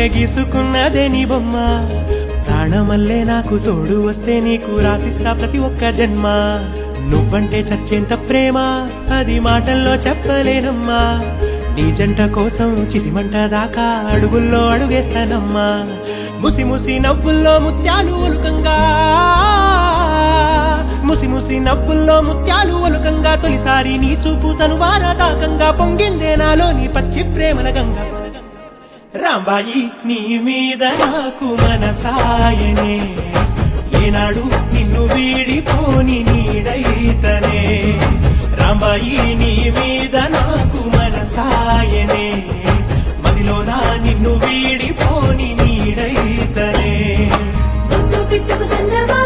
గుండె గీసుకున్నదే నీ బొమ్మ, ప్రాణమల్లే నాకు తోడు వస్తే నీకు రాసిస్తా ప్రతి ఒక్క జన్మ. నువ్వంటే చచ్చేంత ప్రేమ అది మాటల్లో చెప్పలేనమ్మా, నీ జంట కోసం చితిమంట దాకా అడుగుల్లో అడుగేస్తానమ్మా. ముసి ముసి నవ్వుల్లో ముత్యాలు ఒలుకంగా, ముసి ముసి నవ్వుల్లో ముత్యాలు ఒలుకంగా, తొలిసారి నీ చూపు తను వారదాకంగా పొంగిందే నాలో నీ పచ్చి ప్రేమల గంగా. రాంబాయి నీ మీద నాకు మనసాయనే, ఏనాడు నిన్ను వీడిపోని నీడైతనే. రాంబాయి నీ మీద నాకు మనసాయనే, మదిలోనా నిన్ను వీడిపోని నీడైతనే. పిట్టుకు చందమా